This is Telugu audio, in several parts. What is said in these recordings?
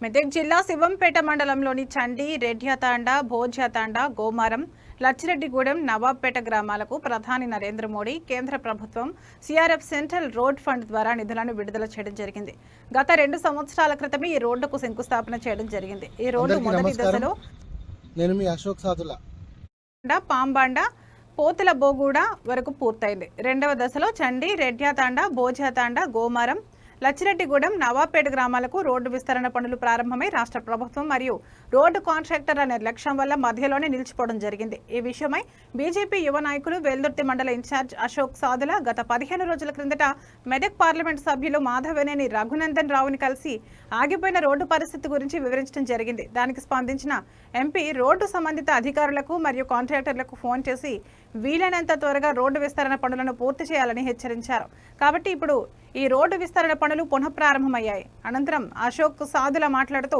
మెదక్ జిల్లా శివంపేట మండలంలోని చండి, రెడ్యాతాండ, భోజ్యాతాండ, గోమారం, లచ్చిరెడ్డిగూడెం, నవాబ్పేట గ్రామాలకు ప్రధాని నరేంద్ర మోడీ కేంద్ర ప్రభుత్వం సిఆర్ఎఫ్ సెంట్రల్ రోడ్ ఫండ్ ద్వారా నిధులను విడుదల చేయడం జరిగింది. గత 2 సంవత్సరాల క్రితమే ఈ రోడ్డుకు శంకుస్థాపన చేయడం జరిగింది. ఈ రోడ్డు మొదటి దశలో నేను మీ అశోక్ సాదుల పాంబాండ, పోతుల బోగూడ వరకు పూర్తయింది. రెండవ దశలో చండి, రెడ్యాతాండ, భోజ్యాతాండ, గోమారం, లచ్చిరెడ్డిగూడెం, నవాబ్పేట గ్రామాలకు రోడ్డు విస్తరణ పనులు ప్రారంభమై రాష్ట్ర ప్రభుత్వం మరియు రోడ్డు కాంట్రాక్టర్ల నిర్లక్ష్యం వల్ల మధ్యలోనే నిలిచిపోవడం జరిగింది. ఈ విషయమై బీజేపీ యువ నాయకులు వెల్దుర్తి మండల ఇన్ఛార్జ్ అశోక్ సాదుల గత 15 రోజుల క్రిందట మెదక్ పార్లమెంట్ సభ్యులు మాధవనేని రఘునందన్ రావుని కలిసి ఆగిపోయిన రోడ్డు పరిస్థితి గురించి వివరించడం జరిగింది. దానికి స్పందించిన ఎంపీ రోడ్డు సంబంధిత అధికారులకు మరియు కాంట్రాక్టర్లకు ఫోన్ చేసి వీలైనంత త్వరగా రోడ్డు విస్తరణ పనులను పూర్తి చేయాలని హెచ్చరించారు. కాబట్టి ఇప్పుడు ఈ రోడ్డు విస్తరణ పనులు పునఃప్రారంభమయ్యాయి. అనంతరం అశోక్ సాదుల మాట్లాడుతూ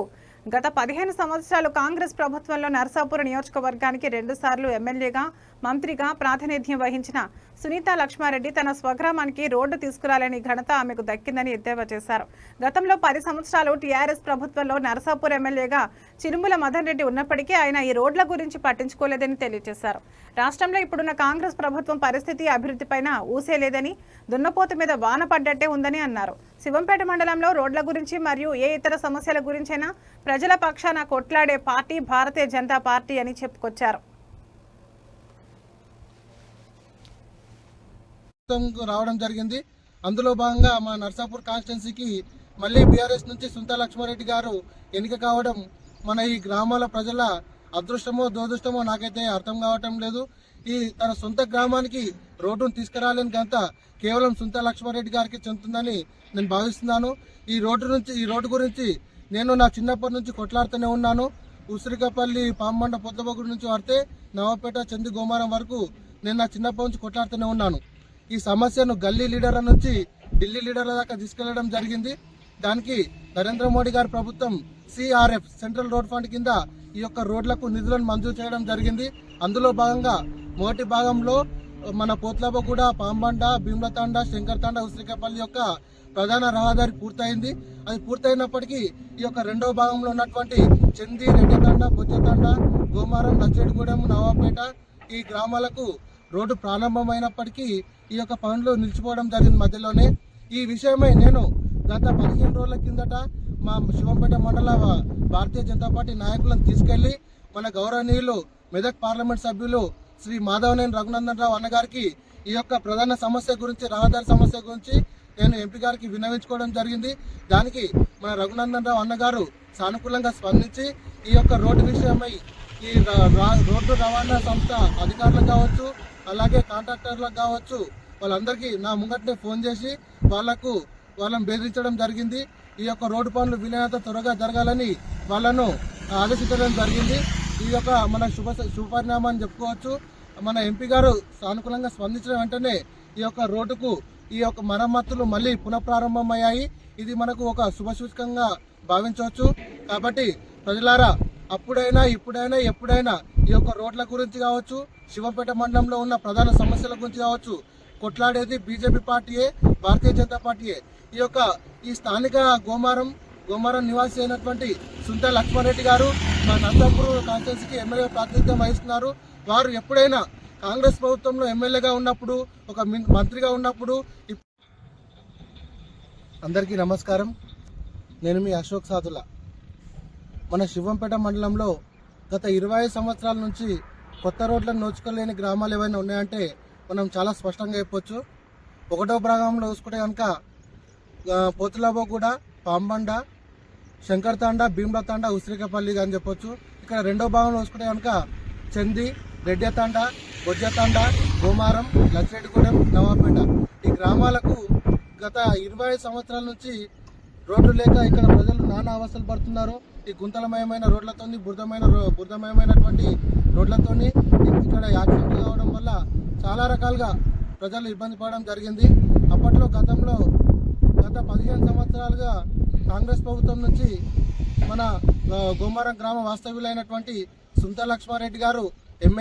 గత 15 సంవత్సరాలు కాంగ్రెస్ ప్రభుత్వంలో నర్సాపూర్ నియోజకవర్గానికి 2 సార్లు ఎమ్మెల్యేగా, మంత్రిగా ప్రాతినిధ్యం వహించిన సునీతా లక్ష్మారెడ్డి తన స్వగ్రామానికి రోడ్డు తీసుకురాలని ఘనత ఆమెకు దక్కిందని ఎద్దేవా చేశారు. గతంలో 10 సంవత్సరాలు టీఆర్ఎస్ ప్రభుత్వంలో నర్సాపూర్ ఎమ్మెల్యేగా చిరుమల మదన్ రెడ్డి ఉన్నప్పటికీ ఆయన ఈ రోడ్ల గురించి పట్టించుకోలేదని తెలియజేశారు. రాష్ట్రంలో ఇప్పుడున్న కాంగ్రెస్ ప్రభుత్వం పరిస్థితి అభివృద్ధిపైన ఊసేలేదని, దున్నపోతు మీద వాన పడ్డట్టే ఉందని అన్నారు. శివంపేట మండలంలో రోడ్ల గురించి మరియు ఏ ఇతర సమస్యల గురించైనా ప్రజల పక్షాన కొట్లాడే పార్టీ భారతీయ జనతా పార్టీ అని చెప్పుకొచ్చారు. రావడం జరిగింది. అందులో భాగంగా మా నర్సాపూర్ కాన్స్టిట్యున్సీకి మళ్ళీ బీఆర్ఎస్ నుంచి సునీతా లక్ష్మారెడ్డి గారు ఎన్నిక కావడం మన ఈ గ్రామాల ప్రజల అదృష్టమో దురదృష్టమో నాకైతే అర్థం కావటం లేదు. ఈ తన సొంత గ్రామానికి రోడ్డును తీసుకురాలేని ఘనత కేవలం సునీతా లక్ష్మారెడ్డి గారికి చెందుతుందని నేను భావిస్తున్నాను. ఈ రోడ్డు గురించి నేను నా చిన్నప్పటి నుంచి కొట్లాడుతూనే ఉన్నాను. ఉసిరికపల్లి, పాంబండ, పొద్దుబొగుడు నుంచి వస్తే నవాబ్పేట, చంది, గోమారం వరకు నేను నా చిన్నప్పటి నుంచి కొట్లాడుతూనే ఉన్నాను. ఈ సమస్యను గల్లీ లీడర్ల నుంచి ఢిల్లీ లీడర్ల దాకా తీసుకెళ్లడం జరిగింది. దానికి నరేంద్ర మోడీ గారి ప్రభుత్వం సిఆర్ఎఫ్ సెంట్రల్ రోడ్ ఫండ్ కింద ఈ యొక్క రోడ్లకు నిధులను మంజూరు చేయడం జరిగింది. అందులో భాగంగా మొదటి భాగంలో మన పోత్లబగూడ, పాంబండ, భీమ్లతాండ, శంకర్తాండ, ఉసిరికపల్లి యొక్క ప్రధాన రహదారి పూర్తయింది. అది పూర్తయినప్పటికీ ఈ యొక్క రెండవ భాగంలో ఉన్నటువంటి చంది, రెడ్డితాండ, బొజ్జతాండ, గోమారం, లచ్చిరెడ్డిగూడెం, నవాబ్పేట ఈ గ్రామాలకు రోడ్డు ప్రారంభమైనప్పటికీ ఈ యొక్క పనులు నిలిచిపోవడం జరిగింది మధ్యలోనే. ఈ విషయమై నేను గత 15 రోజుల కిందట మా శివంపేట మండల భారతీయ జనతా పార్టీ నాయకులను తీసుకెళ్లి మన గౌరవనీయులు మెదక్ పార్లమెంట్ సభ్యులు శ్రీ మాధవనేని రఘునందన్ రావు అన్నగారికి ఈ యొక్క ప్రధాన సమస్య గురించి, రహదారి సమస్య గురించి నేను ఎంపీ గారికి విన్నవించుకోవడం జరిగింది. దానికి మన రఘునందన్ రావు అన్నగారు సానుకూలంగా స్పందించి ఈ యొక్క రోడ్డు విషయమై ఈ రోడ్డు రవాణా సంస్థ అధికారులకు కావచ్చు, అలాగే కాంట్రాక్టర్లకు కావచ్చు, వాళ్ళందరికీ నా ముంగట్నే ఫోన్ చేసి వాళ్ళని బెదిరించడం జరిగింది. ఈ యొక్క రోడ్డు పనులు వీలైనంత త్వరగా జరగాలని వాళ్ళను ఆదేశించడం జరిగింది. ఈ యొక్క మన శుభపరిణామాన్ని చెప్పుకోవచ్చు. మన ఎంపీ గారు సానుకూలంగా స్పందించిన వెంటనే ఈ యొక్క రోడ్డుకు ఈ యొక్క మరమ్మతులు మళ్ళీ పునఃప్రారంభమయ్యాయి. ఇది మనకు ఒక శుభసూచకంగా భావించవచ్చు. కాబట్టి ప్రజలారా, అప్పుడైనా ఇప్పుడైనా ఎప్పుడైనా ఈ యొక్క రోడ్ల గురించి కావచ్చు, శివంపేట మండలంలో ఉన్న ప్రధాన సమస్యల గురించి కావచ్చు కొట్లాడేది బీజేపీ పార్టీయే, భారతీయ జనతా పార్టీయే. ఈ స్థానిక గోమారం నివాసి అయినటువంటి సునీతా లక్ష్మారెడ్డి గారు మా నర్సాపూర్ కాన్స్టిట్యున్సీకి ఎమ్మెల్యే ప్రాతినిధ్యం వహిస్తున్నారు. వారు ఎప్పుడైనా కాంగ్రెస్ ప్రభుత్వంలో ఎమ్మెల్యేగా ఉన్నప్పుడు, ఒక మంత్రిగా ఉన్నప్పుడు. అందరికీ నమస్కారం. నేను మీ అశోక్ సాదుల. మన శివంపేట మండలంలో గత 25 సంవత్సరాల నుంచి కొత్త రోడ్లను నోచుకోలేని గ్రామాలు ఏవైనా ఉన్నాయంటే మనం చాలా స్పష్టంగా చెప్పొచ్చు. 1వ భాగంలో చూసుకుంటే కనుక పోతులబోగూడ, పాంబండ, శంకర్తాండ, భీమ్లతాండ, ఉసిరికపల్లి అని చెప్పొచ్చు. ఇక్కడ 2వ భాగంలో చూసుకుంటే కనుక చంది, రెడ్డితాండ, బొజ్జతాండ, గోమారం, లచ్చిరెడ్డిగూడెం, నవాబ్పేట ఈ గ్రామాలకు గత 25 సంవత్సరాల నుంచి రోడ్లు లేక ఇక్కడ ప్రజలు నానా అవస్థలు పడుతున్నారు. ఈ గుంతలమయమైన రోడ్లతోని, బురదమయమైనటువంటి రోడ్లతోని ఇక్కడ యాక్సిడెంట్లు కావడం వల్ల చాలా రకాలుగా ప్రజలు ఇబ్బంది పడడం జరిగింది. అప్పట్లో గత 15 సంవత్సరాలుగా కాంగ్రెస్ ప్రభుత్వం నుంచి మన గోమారం గ్రామ వాస్తవ్యులైనటువంటి సునీతా లక్ష్మారెడ్డి గారు ఎమ్మెల్యే